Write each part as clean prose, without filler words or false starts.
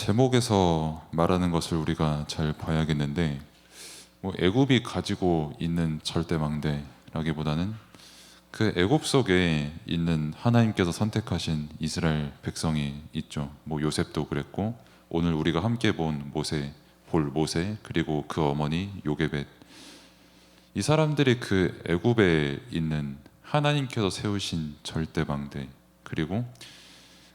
제목에서 말하는 것을 우리가 잘 봐야겠는데, 애굽이 가지고 있는 절대망대라기보다는 그 애굽 속에 있는 하나님께서 선택하신 이스라엘 백성이 있죠. 요셉도 그랬고, 오늘 우리가 함께 볼 모세, 그리고 그 어머니 요게벳, 이 사람들이 그 애굽에 있는 하나님께서 세우신 절대망대, 그리고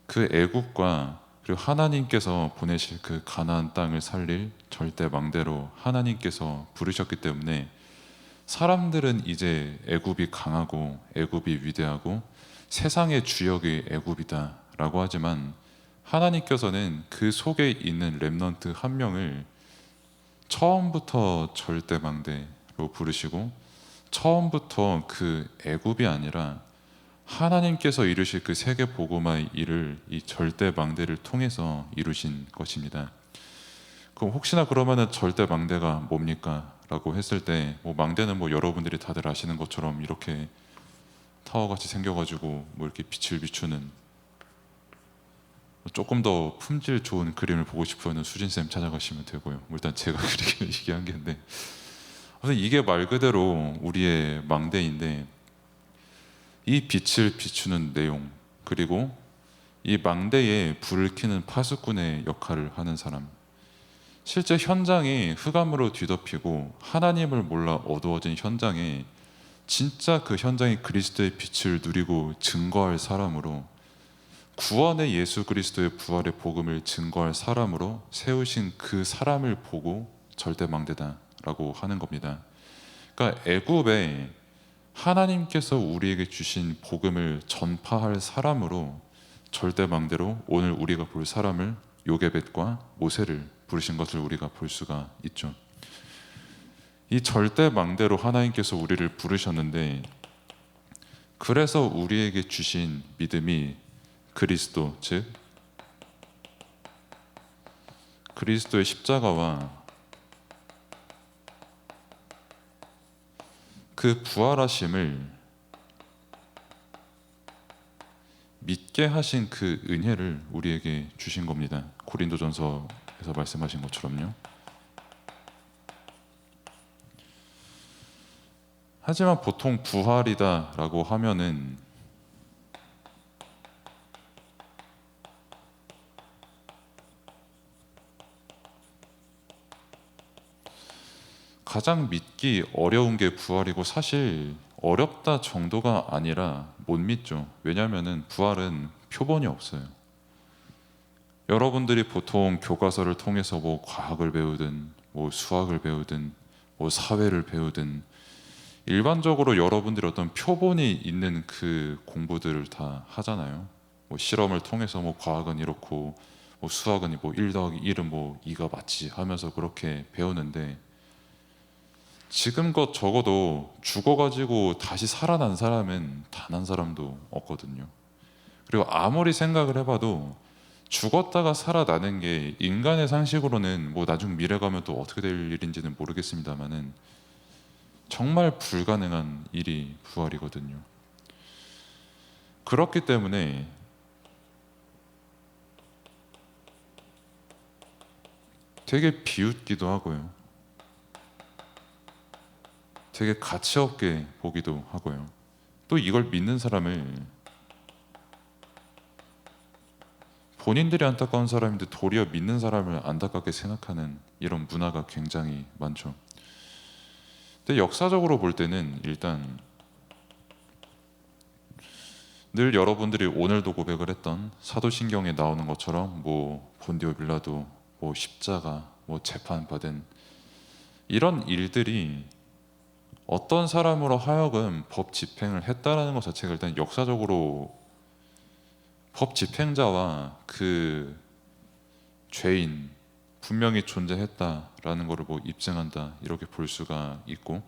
그 애굽과 그리고 하나님께서 보내실 그 가나안 땅을 살릴 절대망대로 하나님께서 부르셨기 때문에, 사람들은 이제 애굽이 강하고 애굽이 위대하고 세상의 주역이 애굽이다라고 하지만, 하나님께서는 그 속에 있는 렘넌트 한 명을 처음부터 절대망대로 부르시고, 처음부터 그 애굽이 아니라 하나님께서 이루실 그 세계 복음화의 일을 이 절대망대를 통해서 이루신 것입니다. 그럼 혹시나 그러면은 절대망대가 뭡니까? 라고 했을 때, 망대는 여러분들이 다들 아시는 것처럼 이렇게 타워같이 생겨가지고 이렇게 빛을 비추는, 조금 더 품질 좋은 그림을 보고 싶으면 수진쌤 찾아가시면 되고요. 일단 제가 그리기는 이게 한계인데, 이게 말 그대로 우리의 망대인데, 이 빛을 비추는 내용, 그리고 이 망대에 불을 켜는 파수꾼의 역할을 하는 사람, 실제 현장이 흑암으로 뒤덮이고 하나님을 몰라 어두워진 현장에 진짜 그 현장이 그리스도의 빛을 누리고 증거할 사람으로, 구원의 예수 그리스도의 부활의 복음을 증거할 사람으로 세우신 그 사람을 보고 절대망대다라고 하는 겁니다. 그러니까 애굽에 하나님께서 우리에게 주신 복음을 전파할 사람으로, 절대망대로 오늘 우리가 볼 사람을, 요게벳과 모세를 부르신 것을 우리가 볼 수가 있죠. 이 절대망대로 하나님께서 우리를 부르셨는데, 그래서 우리에게 주신 믿음이 그리스도, 즉 그리스도의 십자가와 그 부활하심을 믿게 하신 그 은혜를 우리에게 주신 겁니다. 고린도전서에서 말씀하신 것처럼요. 하지만 보통 부활이다라고 하면은 가장 믿기 어려운 게 부활이고, 사실 어렵다 정도가 아니라 못 믿죠. 왜냐하면 부활은 표본이 없어요. 여러분들이 보통 교과서를 통해서 과학을 배우든 수학을 배우든 사회를 배우든, 일반적으로 여러분들이 어떤 표본이 있는 그 공부들을 다 하잖아요. 실험을 통해서 과학은 이렇고 수학은 1 더하기 1은 2가 맞지 하면서 그렇게 배우는데, 지금껏 적어도 죽어가지고 다시 살아난 사람은 단 한 사람도 없거든요. 그리고 아무리 생각을 해봐도 죽었다가 살아나는 게 인간의 상식으로는 나중 미래 가면 또 어떻게 될 일인지는 모르겠습니다만은 정말 불가능한 일이 부활이거든요. 그렇기 때문에 되게 비웃기도 하고요, 되게 가치없게 보기도 하고요, 또 이걸 믿는 사람을 본인들이 안타까운 사람인데 도리어 믿는 사람을 안타깝게 생각하는 이런 문화가 굉장히 많죠. 근데 역사적으로 볼 때는 일단 늘 여러분들이 오늘도 고백을 했던 사도신경에 나오는 것처럼 본디오 빌라도, 십자가, 재판받은 이런 일들이 어떤 사람으로 하여금 법 집행을 했다라는 것 자체가 일단 역사적으로 법 집행자와 그 죄인 분명히 존재했다라는 것을 입증한다, 이렇게 볼 수가 있고,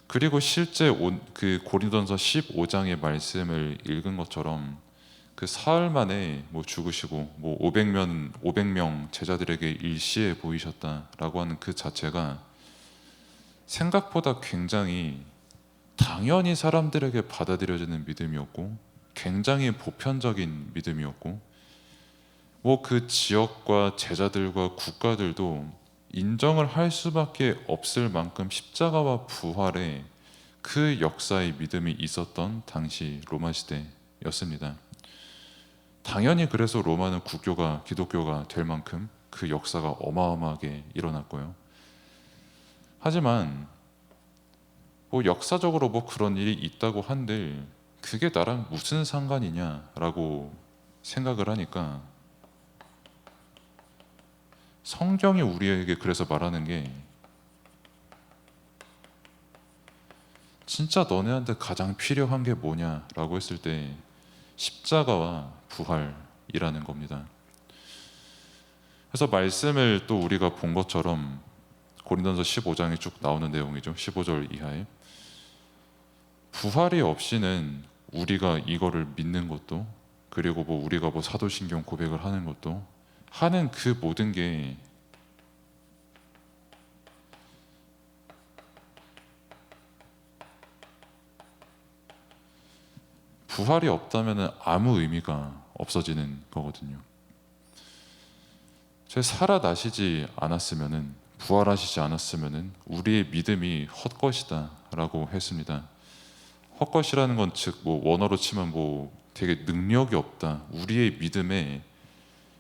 그리고 실제 그 고린도전서 15장의 말씀을 읽은 것처럼 그 사흘 만에 죽으시고 500명 제자들에게 일시에 보이셨다라고 하는 그 자체가 생각보다 굉장히 당연히 사람들에게 받아들여지는 믿음이었고, 굉장히 보편적인 믿음이었고, 뭐 그 지역과 제자들과 국가들도 인정을 할 수밖에 없을 만큼 십자가와 부활에 그 역사의 믿음이 있었던 당시 로마 시대였습니다. 당연히 그래서 로마는 국교가 기독교가 될 만큼 그 역사가 어마어마하게 일어났고요. 하지만 뭐 역사적으로 뭐 그런 일이 있다고 한들 그게 나랑 무슨 상관이냐라고 생각을 하니까, 성경이 우리에게 그래서 말하는 게 진짜 너네한테 가장 필요한 게 뭐냐라고 했을 때 십자가와 부활이라는 겁니다. 그래서 말씀을 또 우리가 본 것처럼 고린도전서 15장에 쭉 나오는 내용이죠. 15절 이하에 부활이 없이는 우리가 이거를 믿는 것도, 그리고 뭐 우리가 뭐 사도신경 고백을 하는 것도, 하는 그 모든 게 부활이 없다면 아무 의미가 없어지는 거거든요. 살아나시지 않았으면은, 부활하시지 않았으면은 우리의 믿음이 헛것이다라고 했습니다. 헛것이라는 건 즉 뭐 원어로 치면 뭐 되게 능력이 없다. 우리의 믿음에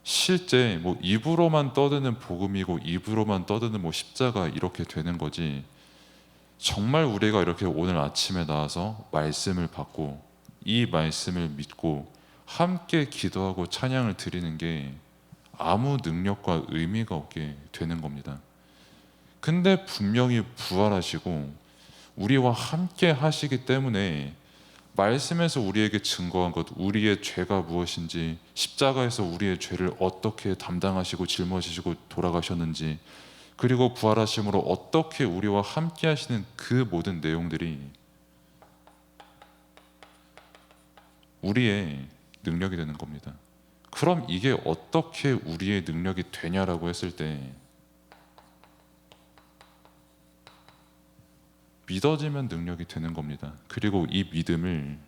실제 뭐 입으로만 떠드는 복음이고 입으로만 떠드는 뭐 십자가 이렇게 되는 거지, 정말 우리가 이렇게 오늘 아침에 나와서 말씀을 받고 이 말씀을 믿고 함께 기도하고 찬양을 드리는 게 아무 능력과 의미가 없게 되는 겁니다. 근데 분명히 부활하시고 우리와 함께 하시기 때문에 말씀에서 우리에게 증거한 것, 우리의 죄가 무엇인지, 십자가에서 우리의 죄를 어떻게 담당하시고 짊어지시고 돌아가셨는지, 그리고 부활하심으로 어떻게 우리와 함께 하시는 그 모든 내용들이 우리의 능력이 되는 겁니다. 그럼 이게 어떻게 우리의 능력이 되냐라고 했을 때, 믿어지면 능력이 되는 겁니다. 그리고 이 믿음을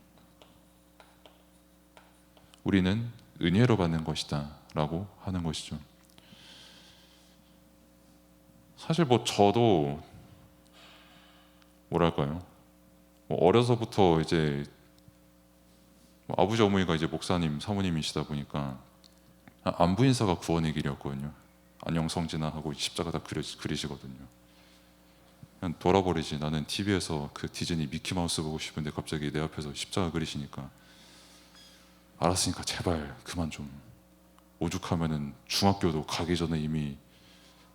우리는 은혜로 받는 것이다 라고 하는 것이죠. 사실 뭐 저도 뭐랄까요, 뭐 어려서부터 이제 아버지 어머니가 이제 목사님 사모님이시다 보니까 안부 인사가 구원의 길이었거든요. 안녕 성진아 하고 십자가 다 그리시거든요. 그냥 돌아버리지, 나는 TV에서 그 디즈니 미키마우스 보고 싶은데 갑자기 내 앞에서 십자가 그리시니까, 알았으니까 제발 그만 좀, 오죽하면은 중학교도 가기 전에 이미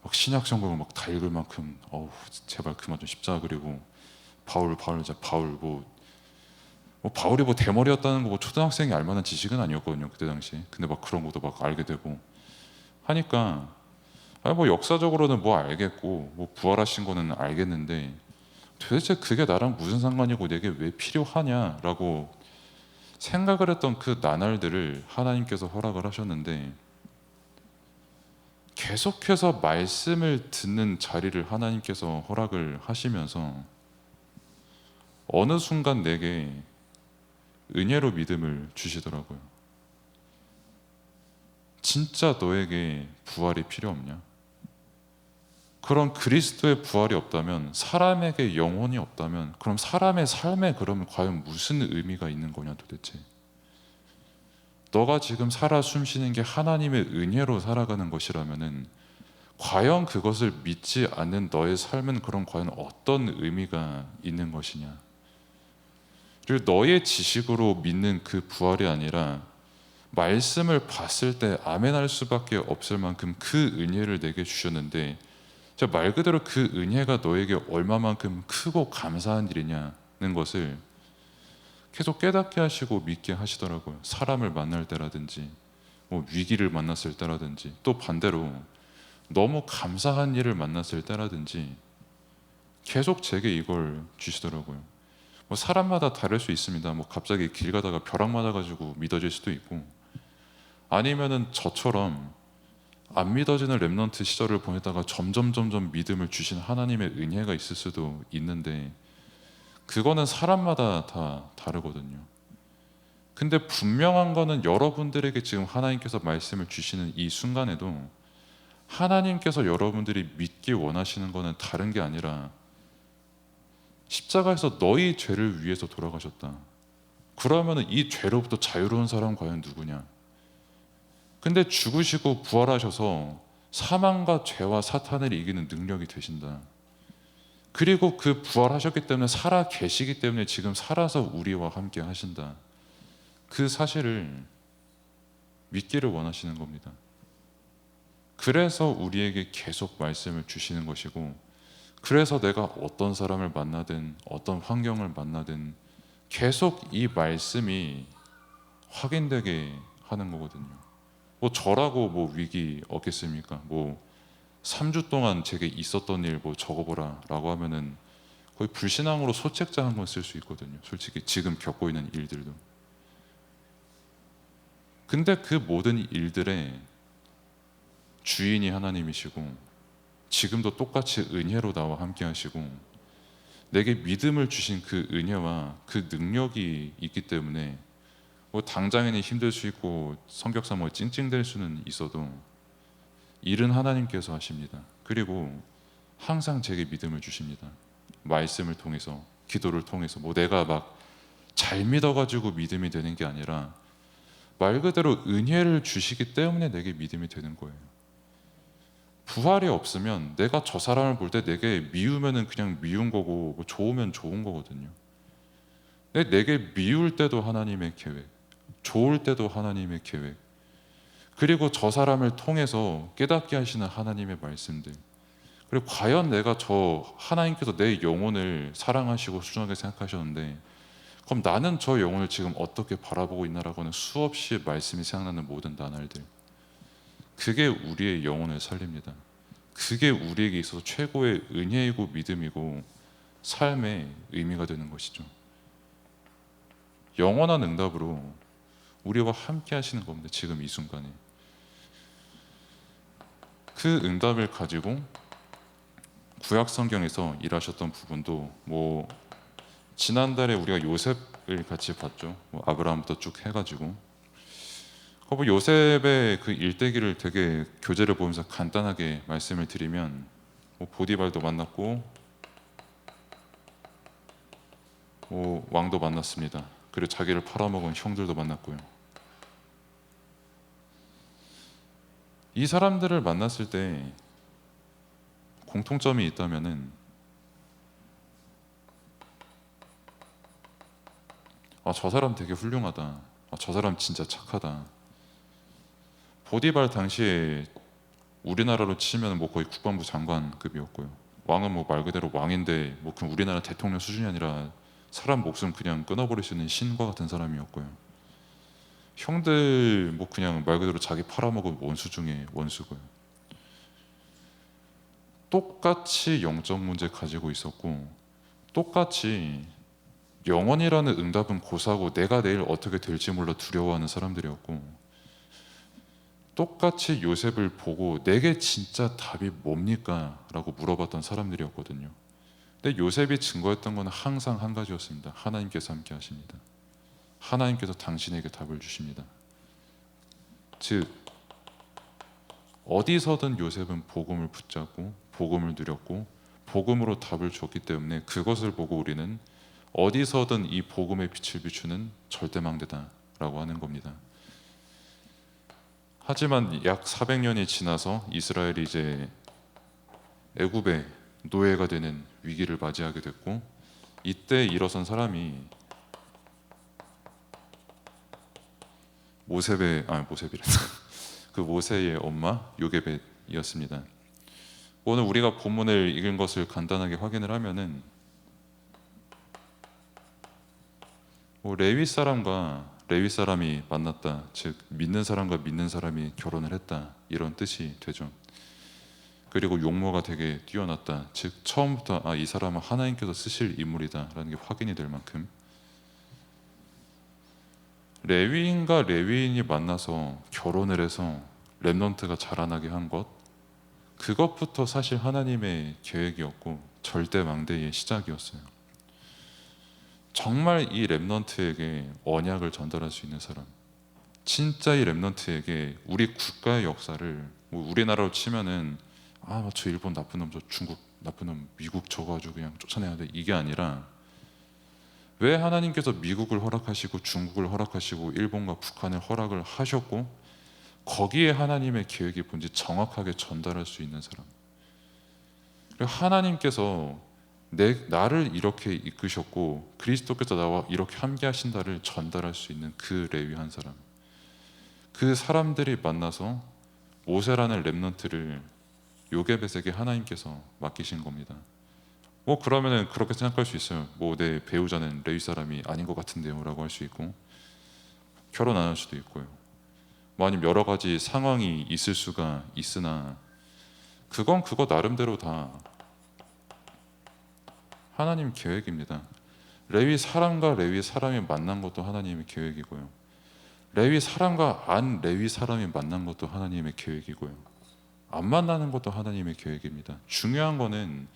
막 신약 성경을 막 다 읽을 만큼 제발 그만 좀 십자가 그리고, 바울 뭐 바울이 뭐 대머리였다는 거 뭐 초등학생이 알 만한 지식은 아니었거든요 그때 당시에. 근데 막 그런 것도 막 알게 되고 하니까, 뭐 역사적으로는 뭐 알겠고 뭐 부활하신 거는 알겠는데 도대체 그게 나랑 무슨 상관이고 내게 왜 필요하냐라고 생각을 했던 그 나날들을 하나님께서 허락을 하셨는데, 계속해서 말씀을 듣는 자리를 하나님께서 허락을 하시면서 어느 순간 내게 은혜로 믿음을 주시더라고요. 진짜 너에게 부활이 필요 없냐? 그런 그리스도의 부활이 없다면, 사람에게 영혼이 없다면, 그럼 사람의 삶에 그러면 과연 무슨 의미가 있는 거냐 도대체? 너가 지금 살아 숨쉬는 게 하나님의 은혜로 살아가는 것이라면은 과연 그것을 믿지 않는 너의 삶은 그럼 과연 어떤 의미가 있는 것이냐? 그리고 너의 지식으로 믿는 그 부활이 아니라 말씀을 봤을 때 아멘할 수밖에 없을 만큼 그 은혜를 내게 주셨는데, 말 그대로 그 은혜가 너에게 얼마만큼 크고 감사한 일이냐는 것을 계속 깨닫게 하시고 믿게 하시더라고요. 사람을 만날 때라든지 뭐 위기를 만났을 때라든지, 또 반대로 너무 감사한 일을 만났을 때라든지 계속 제게 이걸 주시더라고요. 뭐 사람마다 다를 수 있습니다. 뭐 갑자기 길 가다가 벼락 맞아가지고 믿어질 수도 있고, 아니면은 저처럼 안 믿어지는 렘넌트 시절을 보내다가 점점 믿음을 주신 하나님의 은혜가 있을 수도 있는데, 그거는 사람마다 다 다르거든요. 근데 분명한 거는 여러분들에게 지금 하나님께서 말씀을 주시는 이 순간에도 하나님께서 여러분들이 믿기 원하시는 거는 다른 게 아니라 십자가에서 너희 죄를 위해서 돌아가셨다. 그러면 이 죄로부터 자유로운 사람은 과연 누구냐? 근데 죽으시고 부활하셔서 사망과 죄와 사탄을 이기는 능력이 되신다. 그리고 그 부활하셨기 때문에 살아 계시기 때문에 지금 살아서 우리와 함께 하신다. 그 사실을 믿기를 원하시는 겁니다. 그래서 우리에게 계속 말씀을 주시는 것이고, 그래서 내가 어떤 사람을 만나든 어떤 환경을 만나든 계속 이 말씀이 확인되게 하는 거거든요. 뭐 저라고 뭐 위기 없겠습니까? 뭐 3주 동안 제게 있었던 일 뭐 적어보라 라고 하면은 거의 불신앙으로 소책자 한 권 쓸 수 있거든요. 솔직히 지금 겪고 있는 일들도. 근데 그 모든 일들의 주인이 하나님이시고 지금도 똑같이 은혜로 나와 함께 하시고 내게 믿음을 주신 그 은혜와 그 능력이 있기 때문에 뭐 당장에는 힘들 수 있고 성격상 뭐 찡찡댈 수는 있어도 일은 하나님께서 하십니다. 그리고 항상 제게 믿음을 주십니다. 말씀을 통해서, 기도를 통해서. 뭐 내가 막 잘 믿어가지고 믿음이 되는 게 아니라 말 그대로 은혜를 주시기 때문에 내게 믿음이 되는 거예요. 부활이 없으면 내가 저 사람을 볼 때 내게 미우면은 그냥 미운 거고 뭐 좋으면 좋은 거거든요. 근데 내게 미울 때도 하나님의 계획, 좋을 때도 하나님의 계획, 그리고 저 사람을 통해서 깨닫게 하시는 하나님의 말씀들. 그리고 과연 내가 저 하나님께서 내 영혼을 사랑하시고 소중하게 생각하셨는데 그럼 나는 저 영혼을 지금 어떻게 바라보고 있나라고는 수없이 말씀이 생각나는 모든 나날들. 그게 우리의 영혼을 살립니다. 그게 우리에게 있어서 최고의 은혜이고 믿음이고 삶의 의미가 되는 것이죠. 영원한 응답으로 우리와 함께 하시는 겁니다. 지금 이 순간에. 그 응답을 가지고 구약 성경에서 일하셨던 부분도 뭐 지난달에 우리가 요셉을 같이 봤죠. 뭐 아브라함부터 쭉 해가지고 뭐 요셉의 그 일대기를 되게 교재를 보면서 간단하게 말씀을 드리면 뭐 보디발도 만났고 뭐 왕도 만났습니다. 그리고 자기를 팔아먹은 형들도 만났고요. 이 사람들을 만났을 때 공통점이 있다면은 저 사람 되게 훌륭하다. 저 사람 진짜 착하다. 보디발 당시에 우리나라로 치면 뭐 거의 국방부 장관급이었고요. 왕은 뭐 말 그대로 왕인데 뭐 그냥 우리나라 대통령 수준이 아니라 사람 목숨 그냥 끊어버릴 수 있는 신과 같은 사람이었고요. 형들 뭐 그냥 말 그대로 자기 팔아먹은 원수 중에 원수고요. 똑같이 영적 문제 가지고 있었고 똑같이 영원이라는 응답은 고사고 내가 내일 어떻게 될지 몰라 두려워하는 사람들이었고 똑같이 요셉을 보고 내게 진짜 답이 뭡니까? 라고 물어봤던 사람들이었거든요. 근데 요셉이 증거했던 건 항상 한 가지였습니다. 하나님께서 함께 하십니다. 하나님께서 당신에게 답을 주십니다. 즉 어디서든 요셉은 복음을 붙잡고 복음을 누렸고 복음으로 답을 줬기 때문에 그것을 보고 우리는 어디서든 이 복음의 빛을 비추는 절대망대다라고 하는 겁니다. 하지만 약 400년이 지나서 이스라엘이 이제 애굽의 노예가 되는 위기를 맞이하게 됐고 이때 일어선 사람이 모세의 엄마 요게벳이었습니다. 오늘 우리가 본문을 읽은 것을 간단하게 확인을 하면은 레위 사람이 만났다, 즉 믿는 사람과 믿는 사람이 결혼을 했다 이런 뜻이 되죠. 그리고 용모가 되게 뛰어났다, 즉 처음부터 이 사람은 하나님께서 쓰실 인물이다라는 게 확인이 될 만큼 레위인과 레위인이 만나서 결혼을 해서 렘넌트가 자라나게 한 것, 그것부터 사실 하나님의 계획이었고 절대망대의 시작이었어요. 정말 이 렘넌트에게 언약을 전달할 수 있는 사람, 진짜 이 렘넌트에게 우리 국가의 역사를, 뭐 우리나라로 치면은 저 일본 나쁜 놈, 저 중국 나쁜 놈, 미국 저거 아주 그냥 쫓아내야 돼, 이게 아니라 왜 하나님께서 미국을 허락하시고 중국을 허락하시고 일본과 북한을 허락을 하셨고 거기에 하나님의 계획이 뭔지 정확하게 전달할 수 있는 사람. 그리고 하나님께서 나를 이렇게 이끄셨고 그리스도께서 나와 이렇게 함께 하신다를 전달할 수 있는 그 레위 한 사람. 그 사람들이 만나서 모세라는 렘넌트를 요게벳에게 하나님께서 맡기신 겁니다. 뭐 그러면은 그렇게 생각할 수 있어요. 뭐 내 배우자는 레위 사람이 아닌 것 같은데요라고 할 수 있고, 결혼 안 할 수도 있고요. 뭐 아니면 여러 가지 상황이 있을 수가 있으나 그건 그거 나름대로 다 하나님 계획입니다. 레위 사람과 레위 사람이 만난 것도 하나님의 계획이고요. 레위 사람과 안 레위 사람이 만난 것도 하나님의 계획이고요. 안 만나는 것도 하나님의 계획입니다. 중요한 거는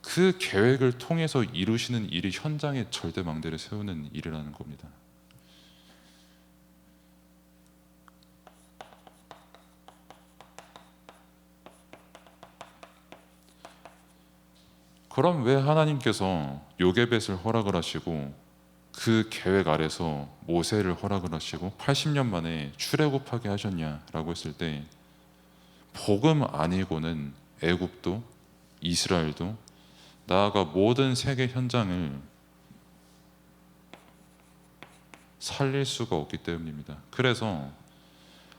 그 계획을 통해서 이루시는 일이 현장에 절대망대를 세우는 일이라는 겁니다. 그럼 왜 하나님께서 요게벳을 허락을 하시고 그 계획 아래서 모세를 허락을 하시고 80년 만에 출애굽하게 하셨냐라고 했을 때, 복음 아니고는 애굽도 이스라엘도 나아가 모든 세계 현장을 살릴 수가 없기 때문입니다. 그래서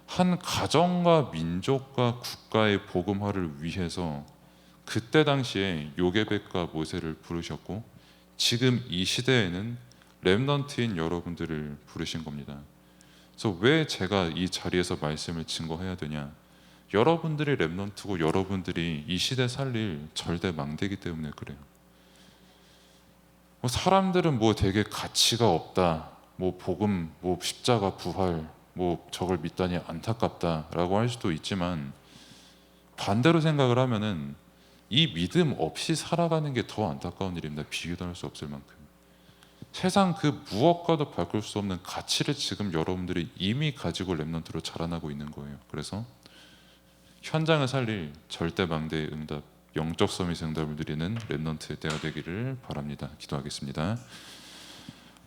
한 가정과 민족과 국가의 복음화를 위해서 그때 당시에 요게벳과 모세를 부르셨고 지금 이 시대에는 렘넌트인 여러분들을 부르신 겁니다. 그래서 왜 제가 이 자리에서 말씀을 증거해야 되냐? 여러분들이 렘넌트고 여러분들이 이 시대 살릴 절대망대이기 때문에 그래요. 뭐 사람들은 뭐 되게 가치가 없다, 뭐 복음, 뭐 십자가 부활, 뭐 저걸 믿다니 안타깝다라고 할 수도 있지만 반대로 생각을 하면은 이 믿음 없이 살아가는 게 더 안타까운 일입니다. 비교도 할 수 없을 만큼. 세상 그 무엇과도 바꿀 수 없는 가치를 지금 여러분들이 이미 가지고 렘넌트로 자라나고 있는 거예요. 그래서 현장을 살릴 절대망대의 응답, 영적 서밋 응답을 드리는 렘넌트의 때가 되기를 바랍니다. 기도하겠습니다.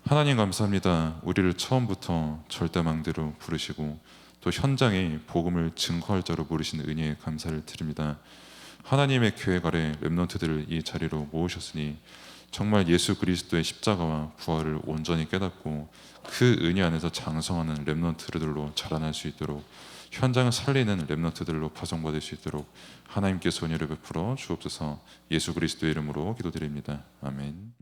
하나님 감사합니다. 우리를 처음부터 절대망대로 부르시고 또 현장에 복음을 증거할 자로 부르신 은혜에 감사를 드립니다. 하나님의 계획 아래 렘넌트들을 이 자리로 모으셨으니 정말 예수 그리스도의 십자가와 부활을 온전히 깨닫고 그 은혜 안에서 장성하는 렘넌트들로 자라날 수 있도록, 현장을 살리는 렘넌트들로 파송받을 수 있도록 하나님께서 은혜를 베풀어 주옵소서. 예수 그리스도의 이름으로 기도드립니다. 아멘.